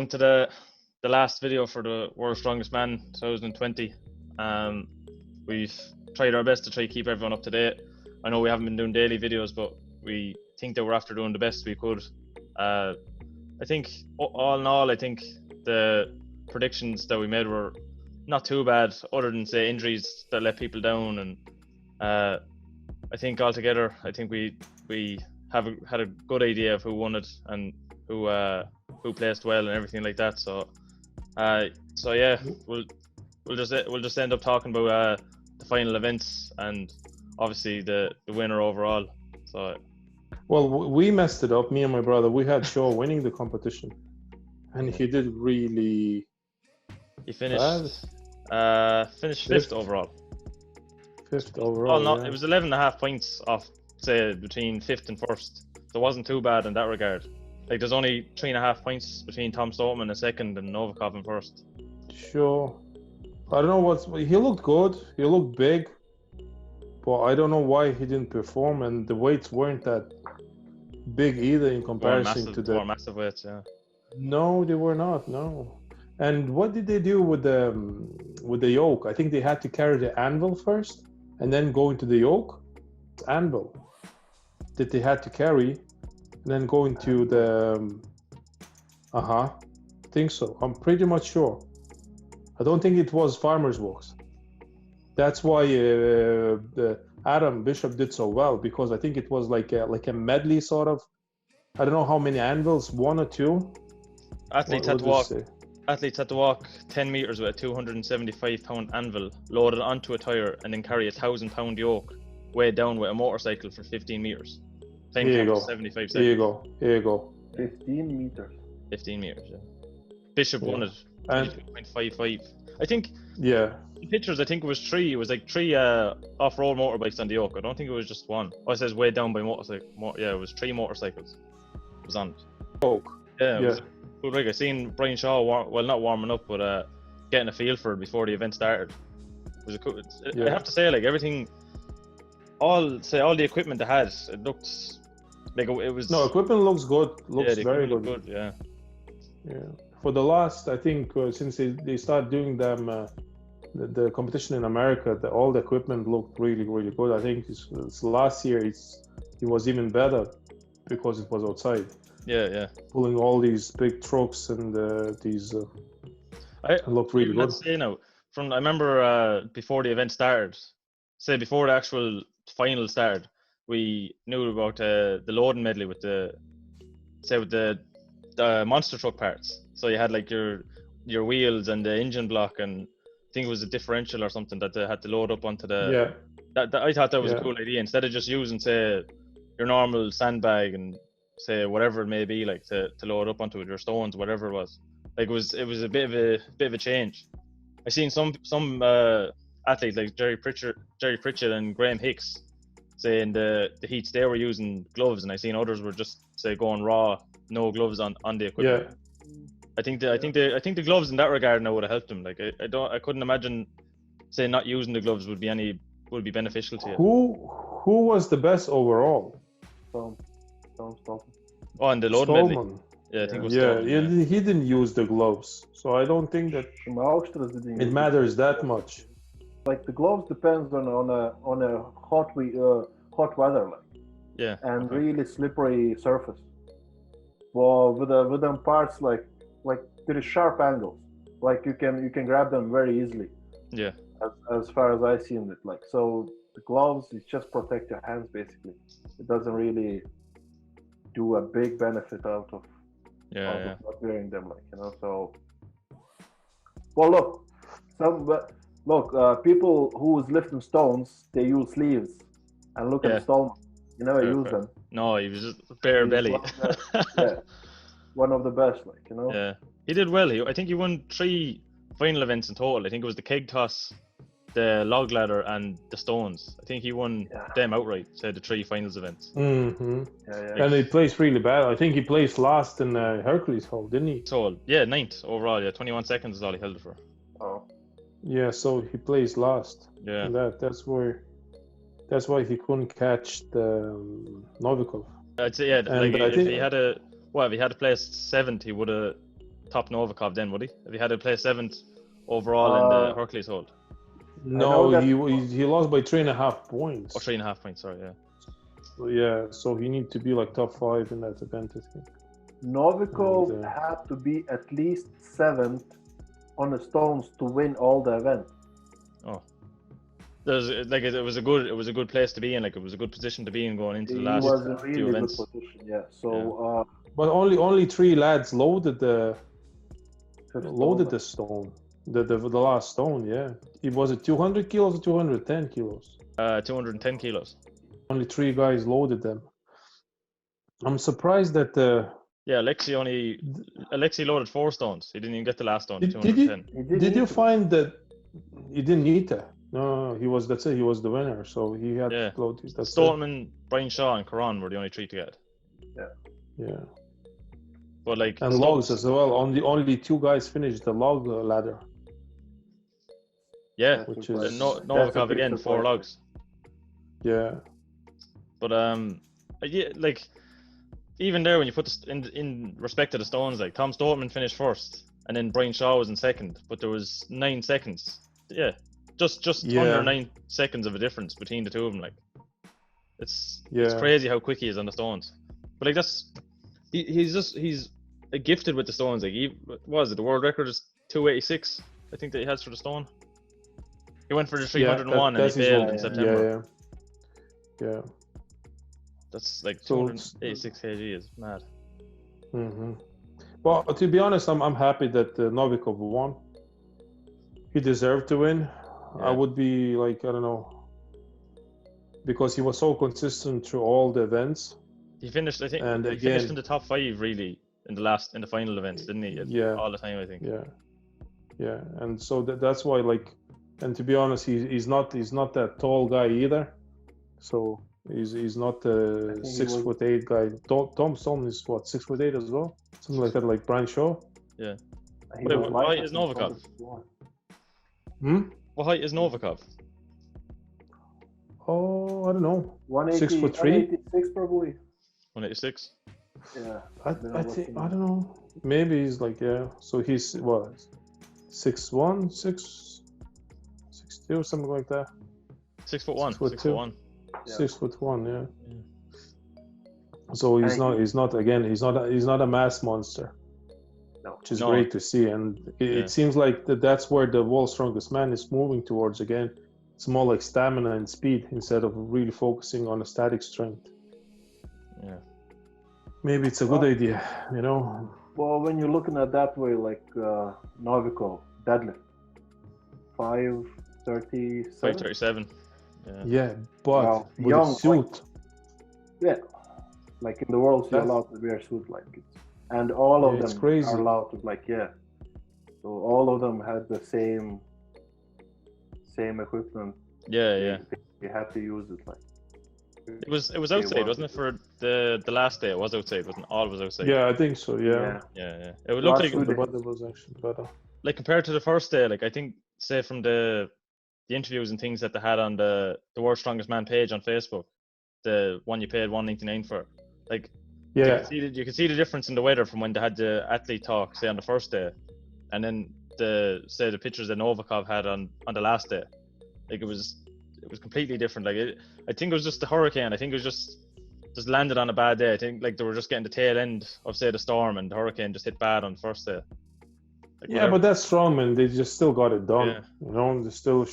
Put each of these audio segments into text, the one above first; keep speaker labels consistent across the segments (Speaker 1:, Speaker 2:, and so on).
Speaker 1: on to the last video for the World's Strongest Man 2020. We've tried our best to try to keep everyone up to date. I know we haven't been doing daily videos, but we think that we're after doing the best we could. I think all in all, I think the predictions that we made were not too bad, other than say injuries that let people down. And I think altogether, I think we had a good idea of who won it and who placed well and everything like that. So yeah, we'll just end up talking about the final events and obviously the winner overall. So.
Speaker 2: Well, we messed it up. Me and my brother. We had Shaw winning the competition, and he did really.
Speaker 1: He finished fifth overall.
Speaker 2: Fifth overall.
Speaker 1: Oh no,
Speaker 2: yeah.
Speaker 1: It was 11.5 points off, say, between fifth and first. So it wasn't too bad in that regard. Like, there's only 3.5 points between Tom Stoneman in second and Novikov in first.
Speaker 2: Sure. I don't know he looked good. He looked big, but I don't know why he didn't perform. And the weights weren't that big either in comparison to the
Speaker 1: more massive weights. Yeah.
Speaker 2: No, they were not. No. And what did they do with the yoke? I think they had to carry the anvil first, and then go into the yoke. Anvil that they had to carry, and then go into the. Think so. I'm pretty much sure. I don't think it was farmers' walks. That's why Adam Bishop did so well, because I think it was like a medley sort of. I don't know how many anvils, one or two.
Speaker 1: Athletes had to walk 10 meters with a 275-pound anvil loaded onto a tire, and then carry a 1,000-pound yoke weighed down with a motorcycle for 15 meters.
Speaker 2: Here you go.
Speaker 1: 75 seconds.
Speaker 2: Here you go.
Speaker 3: 15 meters.
Speaker 1: 15 meters. Yeah. Bishop won it. 22.55. I think.
Speaker 2: Yeah.
Speaker 1: The pictures, I think it was three. It was like three off-road motorbikes on the yoke. I don't think it was just one. Oh, it says weighed down by motorcycle. Yeah, it was 3 motorcycles. It was on it.
Speaker 2: Oh.
Speaker 1: Yeah. It was good rig. I seen Brian Shaw, not warming up, but getting a feel for it before the event started. It was a cool. I have to say, like, everything, all the equipment they had, it looked like it was.
Speaker 2: No, equipment looks good. Looks very good.
Speaker 1: Yeah.
Speaker 2: Yeah. For the last, I think, since they started doing them. The competition in America, all the equipment looked really, really good. I think it's last year it was even better because it was outside.
Speaker 1: Yeah.
Speaker 2: Pulling all these big trucks and these. It looked really good.
Speaker 1: Let's say now, I remember before the event started, say before the actual final started, we knew about the loading medley with the monster truck parts. So you had like your wheels and the engine block, and I think it was a differential or something that they had to load up onto the. That I thought that was a cool idea. Instead of just using, say, your normal sandbag and say whatever it may be, like to load up onto it, your stones, whatever it was. Like it was a bit of a change. I seen some athletes like Jerry Pritchett and Graham Hicks, say in the heats they were using gloves, and I seen others were just say going raw, no gloves on the equipment.
Speaker 2: Yeah.
Speaker 1: I think the gloves in that regard now would have helped him. Like I couldn't imagine, say, not using the gloves would be beneficial to you.
Speaker 2: Who was the best overall?
Speaker 3: Stone.
Speaker 1: Oh, and the load medley. Yeah, I think it was Stone.
Speaker 2: He didn't use the gloves, so I don't think that it matters that much.
Speaker 3: Like, the gloves depends on a hot weather, like.
Speaker 1: Yeah.
Speaker 3: And really slippery surface. Well, with them parts like there is sharp angles, like you can grab them very easily.
Speaker 1: Yeah.
Speaker 3: As far as I seen it, like, so the gloves is just protect your hands basically. It doesn't really do a big benefit out of not wearing them, like, you know. So, well, people who is lifting stones, they use sleeves, and look at the stone. You never use them.
Speaker 1: No, he was just bare belly.
Speaker 3: One of the best, like, you know.
Speaker 1: Yeah, he did well. I think he won 3 final events in total. I think it was the keg toss, the log ladder, and the stones. I think he won them outright. So the 3 finals events.
Speaker 2: Mm-hmm. Yeah. And he placed really bad. I think he placed last in Hercules Hall, didn't he?
Speaker 1: So 9th overall. Yeah, 21 seconds is all he held it for.
Speaker 3: Oh.
Speaker 2: Yeah, so he placed last.
Speaker 1: Yeah.
Speaker 2: That's why he couldn't catch the Novikov.
Speaker 1: I'd say if he had a placed 7th, he would have top Novikov then, would he? If he had to play 7th overall in the Hercules hold.
Speaker 2: No, he lost by 3.5 points.
Speaker 1: Or 3.5 points, sorry, yeah.
Speaker 2: So, yeah, so he need to be like top 5 in that event, I think.
Speaker 3: Novikov had to be at least 7th on the stones to win all the event.
Speaker 1: Oh, it was a good place to be in. Like it was a good position to be in going into the last
Speaker 3: few events. He was in a really good position, yeah. So,
Speaker 2: but only 3 lads loaded the stone, the last stone. Yeah, it was it 200 kilos or 210 kilos.
Speaker 1: 210 kilos.
Speaker 2: Only 3 guys loaded them. I'm surprised that
Speaker 1: Alexei loaded 4 stones. He didn't even get the last stone. 210.
Speaker 2: Did you find that he didn't need to? No, he was. That's it. He was the winner, so he had to load.
Speaker 1: Stoltman, Brian Shaw, and Karan were the only 3 to get.
Speaker 2: Yeah.
Speaker 1: But like
Speaker 2: and logs as well. Only 2 guys finished the log ladder.
Speaker 1: Yeah,
Speaker 2: which is
Speaker 1: Novikov again 4 logs.
Speaker 2: Yeah.
Speaker 1: But like even there, when you put in respect to the stones, like Tom Stoltman finished 1st, and then Brian Shaw was in 2nd, but there was 9 seconds. Yeah, just under 9 seconds of a difference between the 2 of them. Like it's crazy how quick he is on the stones. But like he's gifted with the stones. Like the world record is 286. I think that he has for the stone. He went for the 301 and he failed in September.
Speaker 2: Yeah.
Speaker 1: That's like 286 kg is mad.
Speaker 2: Mm-hmm. Well, to be honest, I'm happy that Novikov won. He deserved to win. I would be like, I don't know, because he was so consistent through all the events.
Speaker 1: He finished, I think, he finished in the top 5 really in the final events, didn't he? All the time, I think.
Speaker 2: Yeah, and so that's why, like, and to be honest, he's not that tall guy either. So he's not a 6'8" guy. Tom Stolman is what, 6'8" as well, something like that, like Brian Shaw.
Speaker 1: Yeah. What height is Novikov? What height is Novikov?
Speaker 2: Oh, I don't know.
Speaker 3: 180,
Speaker 2: 6'3".
Speaker 3: 186 probably.
Speaker 1: 186.
Speaker 3: Yeah.
Speaker 2: I think I don't know. Maybe he's like So he's what? 6'1", 6'2", something like that.
Speaker 1: 6'1". 6'1".
Speaker 2: 6'1", yeah. So he's not a mass monster.
Speaker 3: No.
Speaker 2: Which is great to see, and it seems like that's where the world's strongest man is moving towards again. It's more like stamina and speed instead of really focusing on a static strength.
Speaker 1: Yeah.
Speaker 2: Maybe it's a good idea, you know.
Speaker 3: Well, when you're looking at that way, like Novikov, deadlift, 537.
Speaker 1: 537.
Speaker 2: Yeah, but with
Speaker 3: young,
Speaker 2: a suit.
Speaker 3: Like in the world, you're allowed to wear suit like it, and all of them are allowed to So all of them had the same equipment.
Speaker 1: Yeah.
Speaker 3: They had to use it like.
Speaker 1: It was outside, wasn't it? For the last day, it was outside, wasn't it? All was outside.
Speaker 2: Yeah, I think so. Yeah.
Speaker 1: It would look like
Speaker 2: the weather was actually better.
Speaker 1: Like compared to the first day, like I think, say from the interviews and things that they had on the World's Strongest Man page on Facebook, the one you paid $199 for, like you can see the difference in the weather from when they had the athlete talk, say on the first day, and then the pictures that Novikov had on the last day. Like it was completely different. Like I think it was just the hurricane. I think it was just landed on a bad day. I think like they were just getting the tail end of say the storm, and the hurricane just hit bad on the first day. Like,
Speaker 2: but that's Strongman. They just still got it done. You know, they still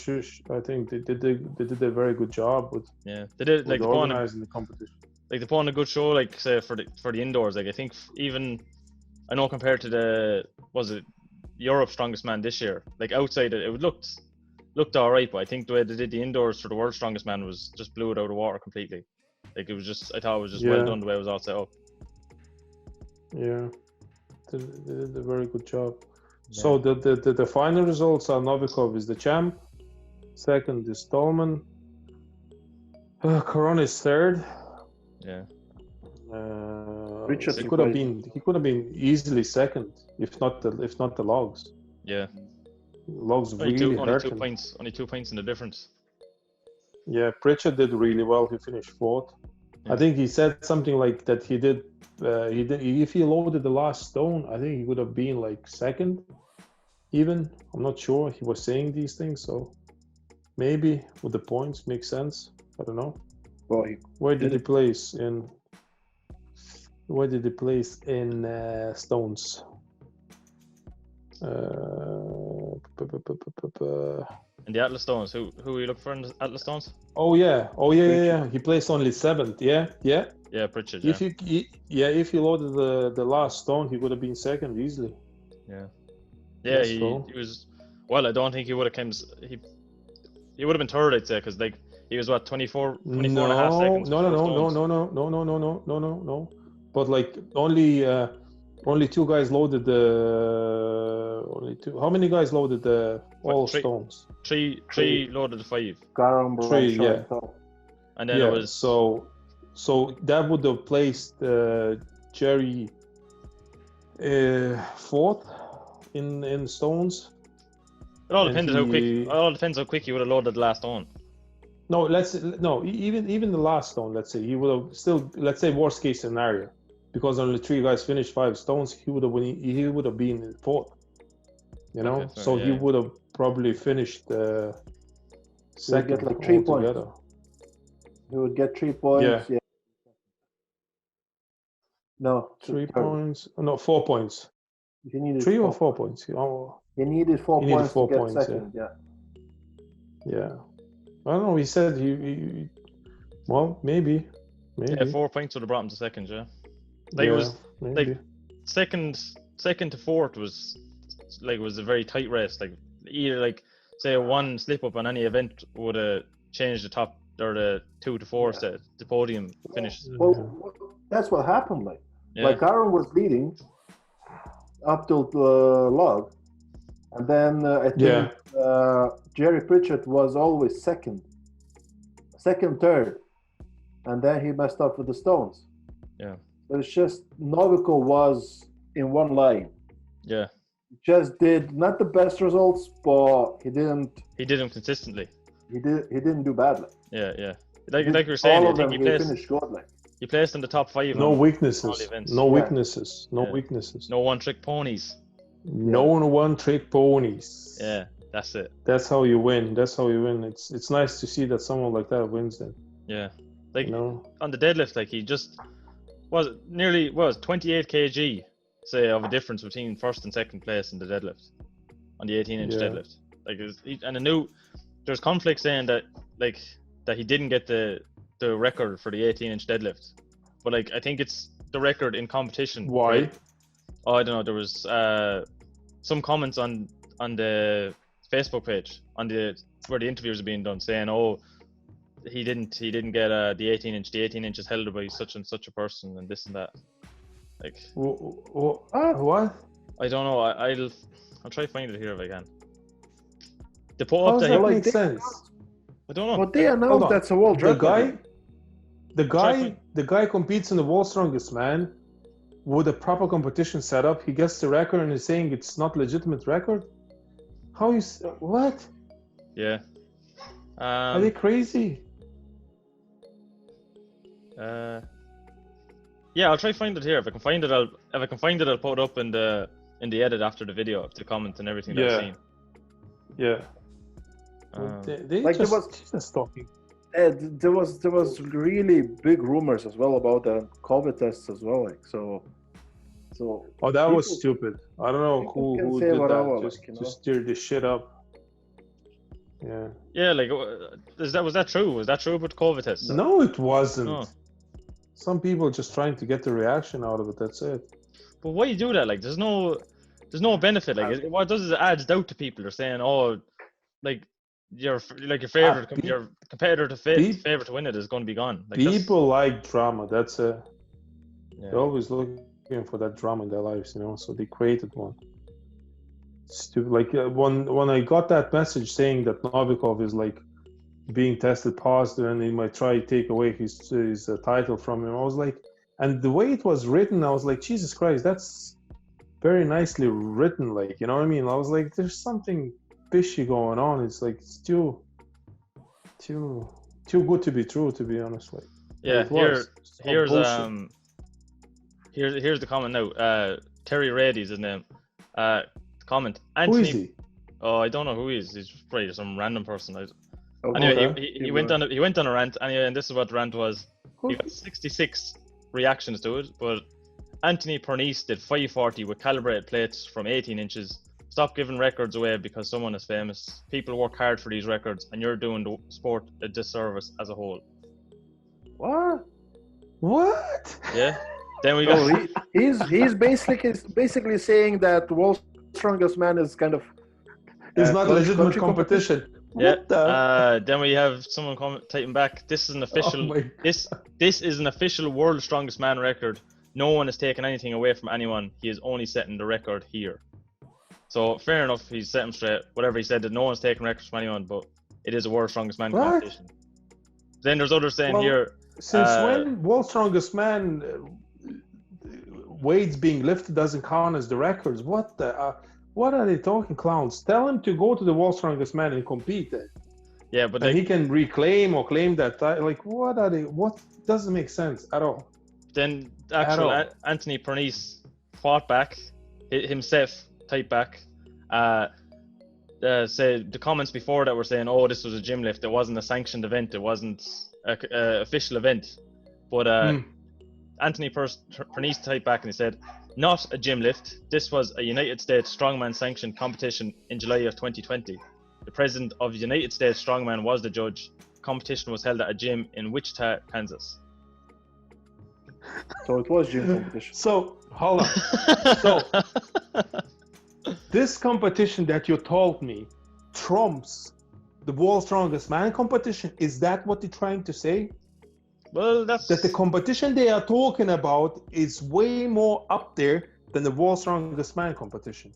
Speaker 2: I think they did a very good job with.
Speaker 1: Yeah, they did. Like
Speaker 2: organizing the competition.
Speaker 1: Like they put on a good show. Like say for the indoors. Like I think even I know compared to Europe's Strongest Man this year. Like outside it looked all right, but I think the way they did the indoors for the World's Strongest Man was just blew it out of the water completely. Like it was just, I thought it was just well done the way it was all set up.
Speaker 2: Yeah, they did a very good job. Yeah. So the final results are Novikov is the champ, second is Stolman, Karan is third.
Speaker 1: Yeah.
Speaker 2: He could have been easily second if not the logs.
Speaker 1: Yeah.
Speaker 2: Logs really hurt him.
Speaker 1: Only 2 points in the difference.
Speaker 2: Yeah, Pritchard did really well. He finished fourth. I think he said something like that. He did. If he loaded the last stone, I think he would have been like second. Even I'm not sure. He was saying these things, so maybe with the points makes sense. I don't know.
Speaker 3: Well,
Speaker 2: Where did he place in? Where did he place in stones?
Speaker 1: In the Atlas Stones, who are you looking for in the Atlas Stones?
Speaker 2: Oh yeah. He placed only 7th. Yeah.
Speaker 1: Yeah, Pritchard.
Speaker 2: If he loaded the last stone, he would have been second easily.
Speaker 1: Yeah, he was. Well, I don't think he would have come. He would have been third, I'd say, because like he was what 24 and a half seconds.
Speaker 2: No. But like only 2 guys loaded the. Only 2. How many guys loaded the all stones?
Speaker 1: Three loaded the 5.
Speaker 3: Garam,
Speaker 2: 3, yeah.
Speaker 1: And then it was
Speaker 2: so that would have placed Jerry 4th in stones.
Speaker 1: It all depends how quick. It all depends how quick he would have loaded the last stone.
Speaker 2: No, even the last stone. Let's say he would have still. Let's say worst case scenario, because only 3 guys finished 5 stones. He would have been in 4th. You know,
Speaker 1: Okay, sorry,
Speaker 2: he would have probably finished second.
Speaker 3: Get like 3 points.
Speaker 2: Together.
Speaker 3: He would get 3 points. Yeah. No,
Speaker 2: 3 points. No, 4 points.
Speaker 3: He needed
Speaker 2: 3 or 4 points.
Speaker 3: He needed 4 points to get second.
Speaker 2: Yeah. I don't know. He said he well, maybe.
Speaker 1: Yeah, 4 points would have brought him to second. Yeah, like it was
Speaker 2: maybe.
Speaker 1: like second to 4th was like it was a very tight race. Like either like say one slip up on any event would have changed the top or the 2 to 4 to the podium finish.
Speaker 3: Well, that's what happened. Like Aaron was leading up till the log, and then I think Jerry Pritchard was always second, third, and then he messed up with the stones.
Speaker 1: Yeah.
Speaker 3: But it's just Novikov was in one line.
Speaker 1: Yeah.
Speaker 3: Just did not the best results, but he didn't.
Speaker 1: He did them consistently.
Speaker 3: He didn't do badly.
Speaker 1: Yeah. Like you were saying,
Speaker 3: all of them
Speaker 1: he
Speaker 3: finished good.
Speaker 1: He placed in the top 5.
Speaker 2: No weaknesses. No weaknesses.
Speaker 1: No one-trick ponies.
Speaker 2: No one-trick ponies.
Speaker 1: Yeah, that's it.
Speaker 2: That's how you win. It's nice to see that someone like that wins then.
Speaker 1: Yeah. Like on the deadlift, like he just was 28 kg, say, of a difference between first and second place in the deadlift on the 18-inch deadlift. Like, and I knew there's conflict saying that he didn't get the record for the 18-inch deadlift, but like I think it's the record in competition.
Speaker 2: Why?
Speaker 1: Right? Oh, I don't know. There was some comments on the Facebook page where the interviews are being done saying, oh, he didn't get the 18-inch. The 18-inch is held by such and such a person and this and that. Like
Speaker 2: what?
Speaker 1: I don't know. I'll try to find it here if I can. They put
Speaker 2: How
Speaker 1: up
Speaker 2: does that make sense?
Speaker 1: I don't know.
Speaker 3: But they announced that's a world record.
Speaker 2: The guy competes in the world's strongest man with a proper competition setup. He gets the record and is saying it's not legitimate record. How is what?
Speaker 1: Yeah.
Speaker 2: Are they crazy?
Speaker 1: Yeah, I'll try to find it here. If I can find it, I'll put it up in the edit after the video, the comments and everything that I've seen.
Speaker 2: Yeah. They
Speaker 3: like
Speaker 2: just talking.
Speaker 3: There was really big rumors as well about the COVID tests as well. Like so.
Speaker 2: Oh, that was stupid. I don't know who did that to stir this shit up. Yeah.
Speaker 1: Yeah, like was that true? Was that true about COVID tests?
Speaker 2: No, it wasn't. No. Some people just trying to get the reaction out of it. That's it.
Speaker 1: But why you do that? Like, there's no benefit. Like, what it does is it adds doubt to people. They're saying, oh, like your favorite, your competitor to favorite to win it is going to be gone. Like,
Speaker 2: people like drama. That's it. They're always looking for that drama in their lives, So they created one. Stupid. Like when I got that message saying that Novikov is like being tested positive and he might try to take away his title from him, I was like, and the way it was written, I was like, Jesus Christ, that's very nicely written. Like, you know what I mean? I was like, there's something fishy going on. It's like it's too good to be true, to be honest. Like,
Speaker 1: Yeah,
Speaker 2: It was.
Speaker 1: here's
Speaker 2: Bullshit.
Speaker 1: here's the comment now. Terry Rady's his name. Comment.
Speaker 2: Who is
Speaker 1: Anthony.
Speaker 2: he?
Speaker 1: Oh, I don't know who he is. He's probably some random person.
Speaker 3: Oh,
Speaker 1: Anyway,
Speaker 2: Okay.
Speaker 1: he went on a rant. Anyway, and this is what the rant was. He got 66 reactions to it, but Anthony Pernice did 540 with calibrated plates from 18 inches. Stop giving records away because someone is famous. People work hard for these records, and you're doing the sport a disservice as a whole.
Speaker 2: What?
Speaker 1: Yeah. Then we got.
Speaker 3: Oh, he's basically saying that World's Strongest Man is kind of
Speaker 2: It's not legitimate
Speaker 3: country
Speaker 2: competition.
Speaker 1: Yeah.
Speaker 2: What the?
Speaker 1: Then we have someone typing back. This is an official.
Speaker 2: Oh my
Speaker 1: this is an official World's Strongest Man record. No one is taking anything away from anyone. He is only setting the record here. So fair enough. He's set him straight. Whatever he said, that no one's taking records from anyone, but it is a World's Strongest Man
Speaker 2: What?
Speaker 1: competition. Then there's others saying here.
Speaker 2: Since when World's Strongest Man weights being lifted doesn't count as the records? What the? What are they talking, clowns? Tell him to go to the World's Strongest Man and compete then.
Speaker 1: Yeah, but
Speaker 2: and he can reclaim or claim that title. Like, what are they? What doesn't make sense at all.
Speaker 1: Then actual Anthony Pernice fought back, himself typed back. Said the comments before that were saying, "Oh, this was a gym lift. It wasn't a sanctioned event. It wasn't a official event." But Anthony Pernice typed back and he said, "Not a gym lift. This was a United States Strongman sanctioned competition in July of 2020. The president of the United States Strongman was the judge. Competition was held at a gym in Wichita, Kansas."
Speaker 3: So it was gym competition.
Speaker 2: So hold on. So this competition that you told me trumps the World's Strongest Man competition. Is that what they're trying to say?
Speaker 1: Well, that's
Speaker 2: that the competition they are talking about is way more up there than the World's Strongest Man competition.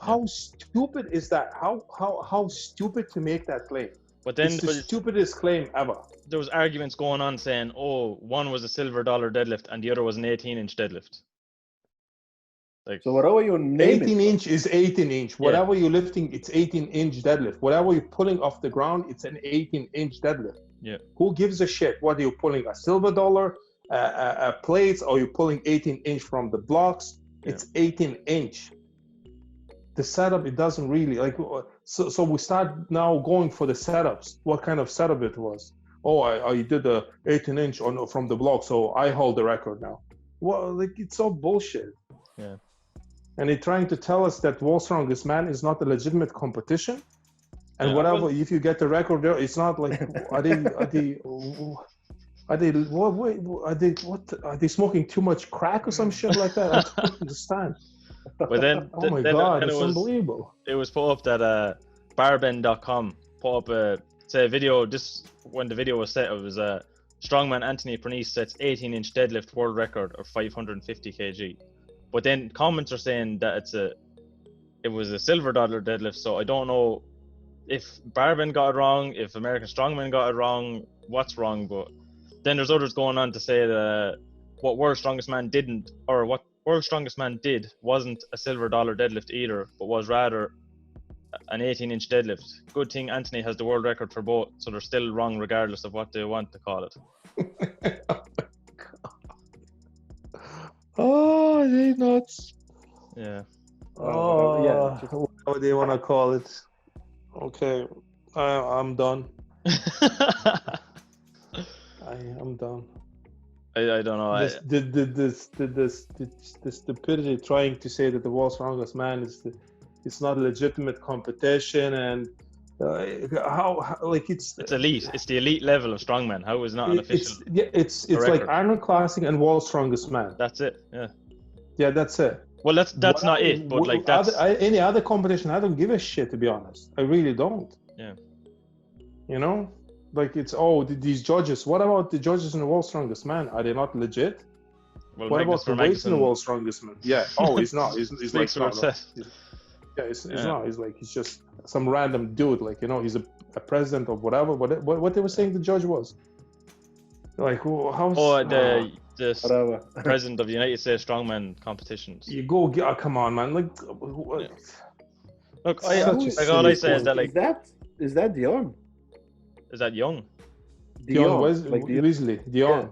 Speaker 2: How stupid is that? How stupid to make that claim?
Speaker 1: But then
Speaker 2: it's the stupidest claim ever.
Speaker 1: There was arguments going on saying, "Oh, one was a silver dollar deadlift and the other was an 18-inch deadlift." Like,
Speaker 3: so whatever you name
Speaker 2: 18 inch is 18 inch. Whatever you're lifting, it's 18-inch deadlift. Whatever you're pulling off the ground, it's an 18-inch deadlift.
Speaker 1: Yeah.
Speaker 2: Who gives a shit? What are you pulling? A silver dollar plates, or you're pulling 18-inch from the blocks? It's 18-inch. The setup, it doesn't really like. So we start now going for the setups. What kind of setup it was? Oh, I did a 18-inch from the block, so I hold the record now. Well, like, it's all bullshit.
Speaker 1: Yeah.
Speaker 2: And they're trying to tell us that World's Strongest Man is not a legitimate competition. And whatever, if you get the record there, it's not like, are they smoking too much crack or some shit like that? I don't understand.
Speaker 1: But then,
Speaker 2: oh my God, it's unbelievable.
Speaker 1: It was put up that barbend.com put up a video. This, when the video was set, it was Strongman Anthony Pernice sets 18-inch deadlift world record of 550 kg. But then comments are saying that it was a silver dollar deadlift. So I don't know if Barbend got it wrong, if American Strongman got it wrong, what's wrong. But then there's others going on to say that what World's Strongest Man didn't, or what World's Strongest Man did, wasn't a silver dollar deadlift either, but was rather an 18-inch deadlift. Good thing Anthony has the world record for both, so they're still wrong regardless of what they want to call it.
Speaker 2: Oh, they nuts.
Speaker 1: Yeah.
Speaker 2: Oh, what do they want to call it? Okay, I'm done. I'm done.
Speaker 1: I don't know.
Speaker 2: The stupidity trying to say that the World's Strongest Man it's not a legitimate competition, and how like it's
Speaker 1: elite. It's the elite level of strongman. How is not an official?
Speaker 2: It's like Arnold Classic and World's Strongest Man.
Speaker 1: That's it. Yeah.
Speaker 2: Yeah, that's it.
Speaker 1: Well, that's not it. But like that's
Speaker 2: any other competition, I don't give a shit, to be honest. I really don't.
Speaker 1: Yeah.
Speaker 2: You know, like it's these judges. What about the judges in the World's Strongest Man? Are they not legit?
Speaker 1: Well,
Speaker 2: what about the weights in the World's Strongest Man? Yeah. Oh, he's not. He's like he's not. He's just some random dude. Like, you know, he's a president of whatever. What they were saying the judge was. Like, how's
Speaker 1: the president of the United States Strongman competitions.
Speaker 2: You go, come on, man. Like,
Speaker 1: look, all I say is that, like,
Speaker 3: is that Dion?
Speaker 1: Is that Young?
Speaker 3: Dion,
Speaker 2: Wesley, Dion.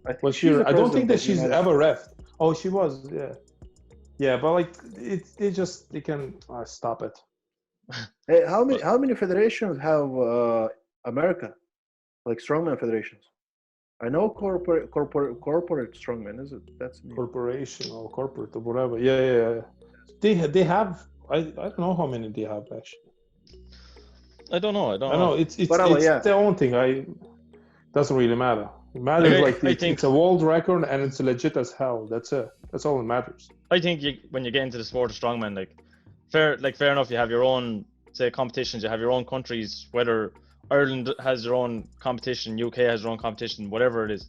Speaker 3: I think
Speaker 2: Was
Speaker 3: she's
Speaker 2: she?
Speaker 3: the
Speaker 2: I don't think
Speaker 3: president
Speaker 2: that
Speaker 3: of the
Speaker 2: she's
Speaker 3: United
Speaker 2: ever
Speaker 3: States.
Speaker 2: ref. Oh, she was. Yeah. Yeah, but like they can stop it.
Speaker 3: Hey, how many federations have America? Like strongman federations? I know corporate strongman, is it? That's new.
Speaker 2: Corporation or corporate or whatever. Yeah. They have. I don't know how many they have actually.
Speaker 1: I don't know.
Speaker 2: I know it's
Speaker 3: Whatever, yeah.
Speaker 2: their own thing. Doesn't really matter. It
Speaker 1: Like,
Speaker 2: matters like
Speaker 1: I think
Speaker 2: it's a world record and it's legit as hell. That's it. That's all that matters.
Speaker 1: I think when you get into the sport of strongman, fair enough. You have your own say competitions. You have your own countries. Whether Ireland has their own competition, UK has their own competition, whatever it is.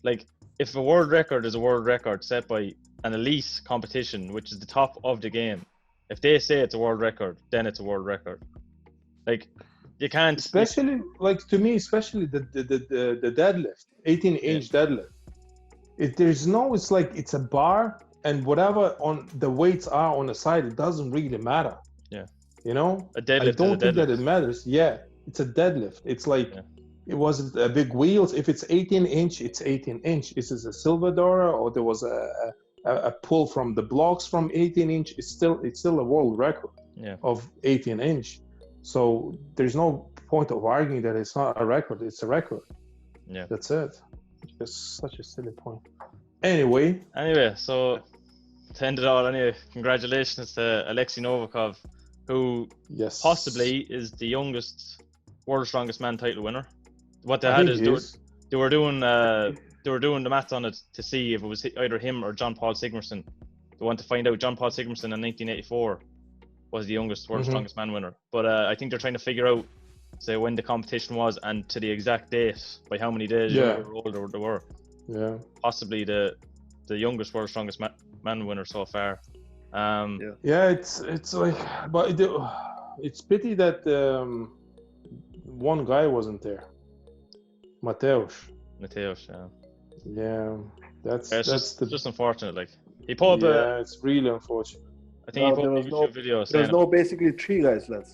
Speaker 1: Like if a world record is a world record set by an elite competition, which is the top of the game, if they say it's a world record, then it's a world record. Like you can't.
Speaker 2: Especially like to me, especially the deadlift, 18-inch deadlift. It's like it's a bar and whatever on the weights are on the side, it doesn't really matter.
Speaker 1: Yeah.
Speaker 2: You know,
Speaker 1: A deadlift
Speaker 2: I don't
Speaker 1: is a
Speaker 2: think that
Speaker 1: deadlift.
Speaker 2: it matters. Yeah, it's a deadlift. It's like it was a big wheels. If it's 18-inch, it's 18-inch. Is this a Silvadora or there was a pull from the blocks from 18-inch? It's still a world record of 18-inch. So there's no point of arguing that it's not a record. It's a record.
Speaker 1: Yeah.
Speaker 2: That's it. Just such a silly point. Anyway,
Speaker 1: so to end it all, congratulations to Alexei Novikov, who possibly is the youngest World's Strongest Man title winner. What they had is they were doing the maths on it to see if it was either him or John Paul Sigmarsson. They want to find out. John Paul Sigmarsson in 1984 was the youngest World's Strongest Man winner. But I think they're trying to figure out, say, when the competition was and to the exact date, by how many days younger or older they were.
Speaker 2: Yeah.
Speaker 1: Possibly the youngest World's Strongest Man winner so far.
Speaker 2: Yeah, it's like, but it's pity that one guy wasn't there. Mateusz,
Speaker 1: yeah.
Speaker 2: Yeah, that's
Speaker 1: just unfortunate. Like he pulled up.
Speaker 2: Yeah, it's really unfortunate.
Speaker 1: I think he pulled a YouTube video.
Speaker 3: There was no basically three guys. There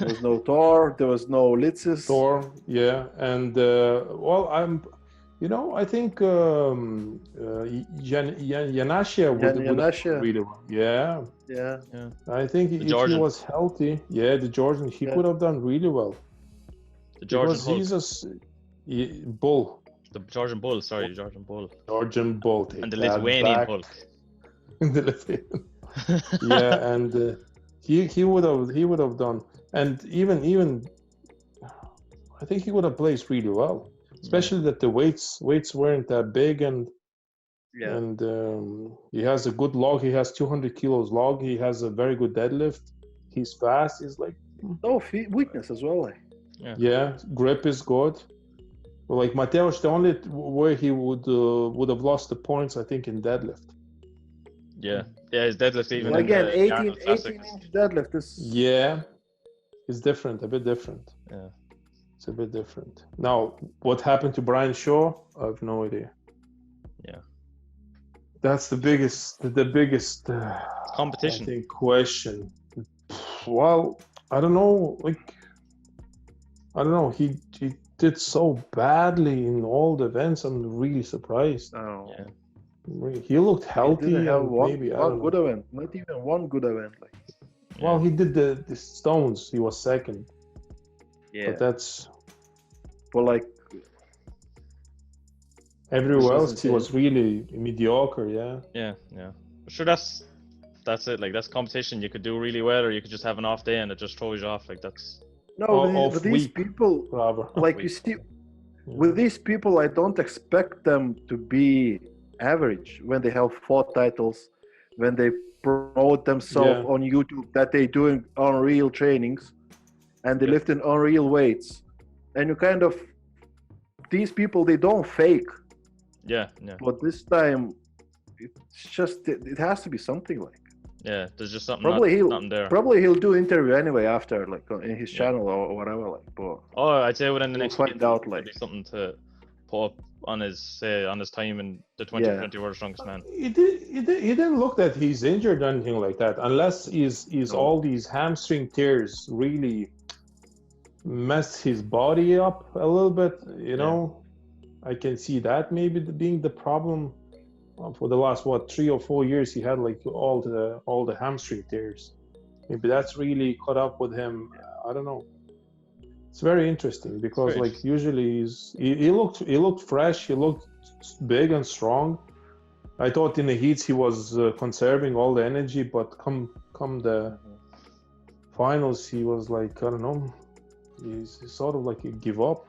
Speaker 3: was no Thor. There was no Litzis.
Speaker 2: Thor, yeah, and well, I think Yanashia would really well. Yeah. I think if he was healthy, the Georgian, he could have done really well.
Speaker 1: The Georgian
Speaker 2: Bull.
Speaker 1: The Georgian Bull, sorry, Georgian Bull.
Speaker 2: Georgian Bull.
Speaker 1: And the Lithuanian Hulk.
Speaker 2: Yeah, and he would have done, and even I think he would have placed really well, especially that the weights weren't that big, and he has a good log. He has 200 kilos log. He has a very good deadlift. He's fast. He's like
Speaker 3: weakness as well.
Speaker 2: Yeah, grip is good. Well, like Mateusz, the only where he would have lost the points, I think, in deadlift.
Speaker 1: Yeah, his deadlift even.
Speaker 3: Again, 18-inch deadlift is.
Speaker 2: Yeah, it's different, a bit different.
Speaker 1: Yeah,
Speaker 2: it's a bit different. Now, what happened to Brian Shaw? I have no idea.
Speaker 1: Yeah,
Speaker 2: that's the biggest
Speaker 1: competition.
Speaker 2: I think question. Well, I don't know. He did so badly in all the events. I'm really surprised.
Speaker 3: Oh.
Speaker 1: Yeah.
Speaker 2: He looked healthy.
Speaker 3: He didn't have one
Speaker 2: good
Speaker 3: event. Not even one good event.
Speaker 2: Well, he did the stones. He was second.
Speaker 3: Yeah.
Speaker 2: But that's.
Speaker 3: But
Speaker 2: everywhere else, he was really mediocre.
Speaker 1: Yeah. Sure, that's it. Like that's competition. You could do really well, or you could just have an off day and it just throws you off. Like that's.
Speaker 3: No, with these people, you see, with these people, I don't expect them to be average when they have 4 titles, when they promote themselves on YouTube, that they're doing unreal trainings, and they lift in unreal weights, and these people, they don't fake.
Speaker 1: Yeah.
Speaker 3: But this time, it's just it has to be something like.
Speaker 1: Yeah, there's just something nothing there.
Speaker 3: Probably he'll do interview anyway after, in his channel or whatever, But
Speaker 1: I'd say within the next
Speaker 3: week, out
Speaker 1: something to put up on his time in the 2020 World's Strongest Man.
Speaker 2: He didn't look that he's injured or anything like that, unless all these hamstring tears really messed his body up a little bit, you know. I can see that maybe being the problem for the last 3 or 4 years. He had like all the hamstring tears. Maybe that's really caught up with him. I don't know. It's very interesting because like usually he looked fresh. He looked big and strong. I thought in the heats he was conserving all the energy, but come the finals, he was like, I don't know, he's sort of like a give up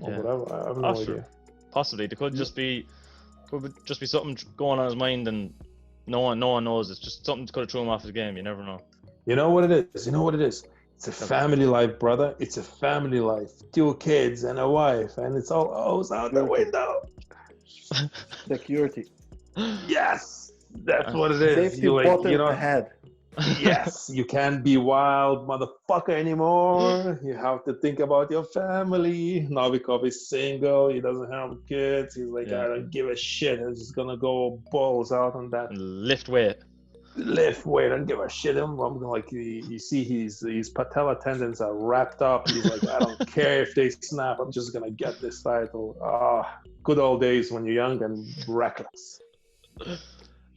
Speaker 2: or whatever. I have no idea.
Speaker 1: Possibly there could just be something going on his mind, and no one knows. It's just something that could have thrown him off his game. You never know.
Speaker 2: You know what it is? It's a family life, brother. It's a family life. 2 kids and a wife, and it's all out the window.
Speaker 3: Security.
Speaker 2: Yes, that's what it is.
Speaker 3: Safety bottom ahead.
Speaker 2: Yes, you can't be wild motherfucker anymore. You have to think about your family. Novikov is single. He doesn't have kids. He's like, I don't give a shit. I'm just gonna go balls out on that.
Speaker 1: Lift weight.
Speaker 2: I don't give a shit. I'm gonna like, you see his patella tendons are wrapped up. He's like, I don't care if they snap. I'm just gonna get this title. Good old days when you're young and reckless.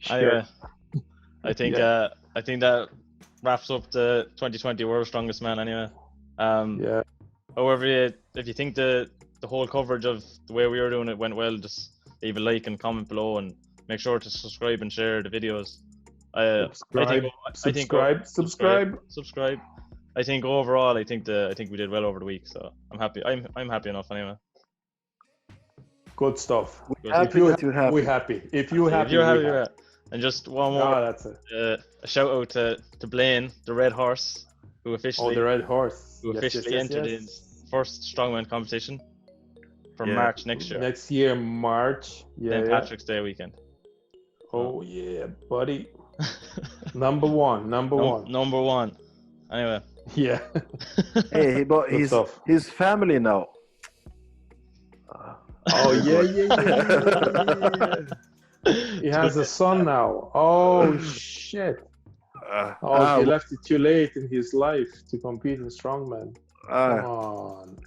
Speaker 1: Sure. I think that wraps up the 2020 World's Strongest Man anyway. However, if you think the whole coverage of the way we were doing it went well, just leave a like and comment below, and make sure to subscribe and share the videos. Subscribe. I think overall, I think we did well over the week, so I'm happy. I'm happy enough anyway.
Speaker 2: Good stuff.
Speaker 3: We're happy.
Speaker 2: If you're happy,
Speaker 1: yeah. And just one more.
Speaker 2: That's it.
Speaker 1: A shout out to Blaine, the Red Horse, who officially entered his first Strongman competition for March next year.
Speaker 2: Next year, March.
Speaker 1: St. Patrick's Day weekend.
Speaker 2: Oh yeah, buddy. Number one.
Speaker 1: Anyway.
Speaker 2: Yeah.
Speaker 3: Hey, but his family now.
Speaker 2: Oh yeah. He has a son now. Oh shit. He left it too late in his life to compete in Strongman. Come on.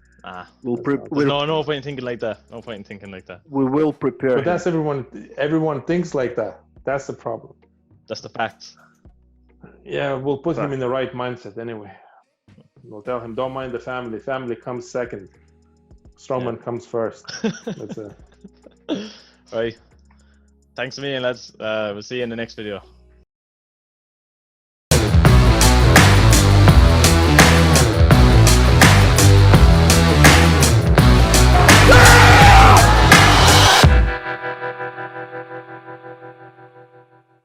Speaker 1: No point in thinking like that.
Speaker 3: We will prepare.
Speaker 2: But that's everyone thinks like that. That's the problem.
Speaker 1: That's the fact.
Speaker 2: Yeah, we'll put him in the right mindset anyway. We'll tell him, don't mind the family. Family comes second. Strongman comes first. That's it.
Speaker 1: Right. Thanks a million, lads. We'll see you in the next video.